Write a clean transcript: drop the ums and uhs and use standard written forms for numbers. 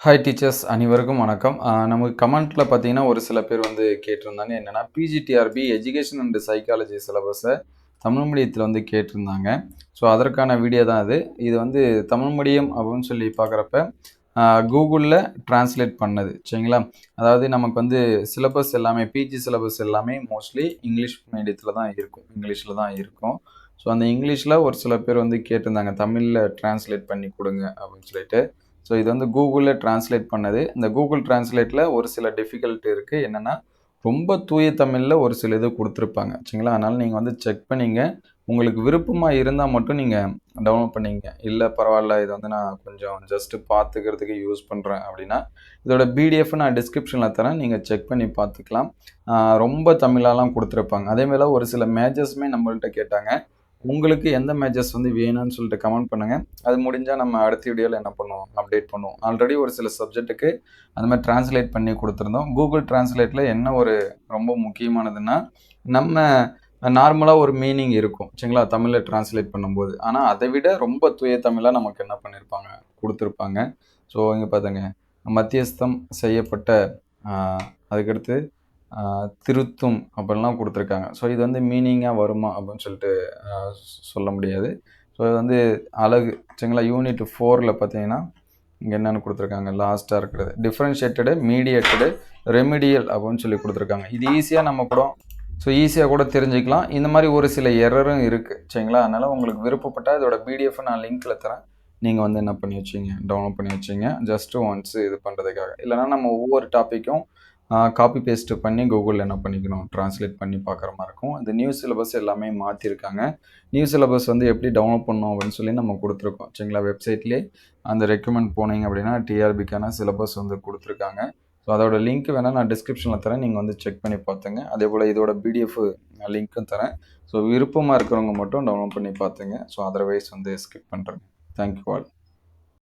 Hi teachers அனைவருக்கும் வணக்கம். நமக்கு கமெண்ட்டில் பார்த்தீங்கன்னா ஒரு சில பேர் வந்து கேட்டிருந்தாங்க. என்னென்னா பிஜிடிஆர்பி எஜுகேஷன் அண்ட் சைக்காலஜி சிலபஸை தமிழ் மீடியத்தில் வந்து கேட்டிருந்தாங்க. ஸோ அதற்கான வீடியோ தான் இது. இது வந்து தமிழ் மீடியம் அப்படின்னு சொல்லி பார்க்குறப்ப கூகுளில் ட்ரான்ஸ்லேட் பண்ணது சரிங்களா. அதாவது நமக்கு வந்து சிலபஸ் எல்லாமே பிஜி சிலபஸ் எல்லாமே மோஸ்ட்லி இங்கிலீஷ் மீடியத்தில் தான் இருக்கும், இங்கிலீஷில் தான் இருக்கும். ஸோ அந்த இங்கிலீஷில் ஒரு சில பேர் வந்து கேட்டிருந்தாங்க தமிழில் ட்ரான்ஸ்லேட் பண்ணி கொடுங்க அப்படின்னு சொல்லிட்டு. ஸோ இது வந்து கூகுளில் ட்ரான்ஸ்லேட் பண்ணது. இந்த கூகுள் ட்ரான்ஸ்லேட்டில் ஒரு சில டிஃபிகல்ட்டி இருக்குது. என்னென்னா ரொம்ப தூய தமிழில் ஒரு சில இது கொடுத்துருப்பாங்க சரிங்களா. அதனால் நீங்கள் வந்து செக் பண்ணிங்க. உங்களுக்கு விருப்பமாக இருந்தால் மட்டும் நீங்கள் டவுன்லோட் பண்ணிங்க. இல்லை பரவாயில்ல, இது வந்து நான் கொஞ்சம் ஜஸ்ட்டு பார்த்துக்கிறதுக்கு யூஸ் பண்ணுறேன் அப்படின்னா இதோட பிடிஎஃப் நான் டிஸ்கிரிப்ஷனில் தரேன், நீங்கள் செக் பண்ணி பார்த்துக்கலாம். ரொம்ப தமிழாலாம் கொடுத்துருப்பாங்க. அதேமாதிரி ஒரு சில மேஜர்ஸுமே நம்மள்கிட்ட கேட்டாங்க. உங்களுக்கு எந்த மேட்சஸ் வந்து வேணும்னு சொல்லிட்டு கமெண்ட் பண்ணுங்கள். அது முடிஞ்சால் நம்ம அடுத்த வீடியோவில் என்ன பண்ணுவோம், அப்டேட் பண்ணுவோம். ஆல்ரெடி ஒரு சில சப்ஜெக்ட்டுக்கு அந்த மாதிரி ட்ரான்ஸ்லேட் பண்ணி கொடுத்துருந்தோம். கூகுள் ட்ரான்ஸ்லேட்டில் என்ன ஒரு ரொம்ப முக்கியமானதுன்னா, நம்ம நார்மலாக ஒரு மீனிங் இருக்கும் சரிங்களா தமிழில் ட்ரான்ஸ்லேட் பண்ணும்போது. ஆனால் அதை விட ரொம்ப தூய தமிழாக நமக்கு என்ன பண்ணியிருப்பாங்க, கொடுத்துருப்பாங்க. ஸோ இங்கே பார்த்துங்க, மத்தியஸ்தம் செய்யப்பட்ட அதுக்கடுத்து திருத்தும் அப்படிலாம் கொடுத்துருக்காங்க. ஸோ இது வந்து மீனிங்காக வருமா அப்படின்னு சொல்லிட்டு சொல்ல முடியாது. ஸோ இது வந்து அழகு சரிங்களா. யூனிட் 4ல் பார்த்தீங்கன்னா இங்கே என்னென்னு கொடுத்துருக்காங்க, லாஸ்ட்டாக இருக்கிறது டிஃப்ரென்ஷியேட்டடு, மீடியேட்டடு, ரெமிடியல் அப்படின்னு சொல்லி கொடுத்துருக்காங்க. இது ஈஸியாக நம்ம கூட ஈஸியாக கூட தெரிஞ்சுக்கலாம். இந்த மாதிரி ஒரு சில எரரும் இருக்குது சரிங்களா. அதனால் உங்களுக்கு விருப்பப்பட்டால் இதோட பிடிஎஃப் நான் லிங்க்கில் தரேன், நீங்கள் வந்து என்ன பண்ணி வச்சிங்க, டவுன்லோட் பண்ணி வச்சிங்க. ஜஸ்ட்டு ஒன்ஸ் இது பண்ணுறதுக்காக. இல்லைனா நம்ம ஒவ்வொரு டாப்பிக்கும் காப்பி பேஸ்ட்டு பண்ணி கூகுளில் என்ன பண்ணிக்கணும், ட்ரான்ஸ்லேட் பண்ணி பார்க்குற மாதிரி இருக்கும். இந்த நியூ சிலபஸ் எல்லாமே மாற்றிருக்காங்க. நியூ சிலபஸ் வந்து எப்படி டவுன்லோட் பண்ணணும் அப்படின்னு சொல்லி நம்ம கொடுத்துருக்கோம் சரிங்களா. வெப்சைட்லேயே அந்த ரெக்கமெண்ட் போனீங்க அப்படின்னா டிஆர்பிக்கான சிலபஸ் வந்து கொடுத்துருக்காங்க. ஸோ அதோட லிங்க் வேணால் நான் டிஸ்கிரிப்ஷனில் தரேன், நீங்கள் வந்து செக் பண்ணி பார்த்துங்க. அதே போல் இதோட பிடிஎஃப் லிங்க்கும் தரேன். ஸோ விருப்பமாக இருக்கிறவங்க மட்டும் டவுன்லோட் பண்ணி பார்த்துங்க. ஸோ அதர்வைஸ் வந்து ஸ்கிப் பண்ணுறேங்க. Thank you all.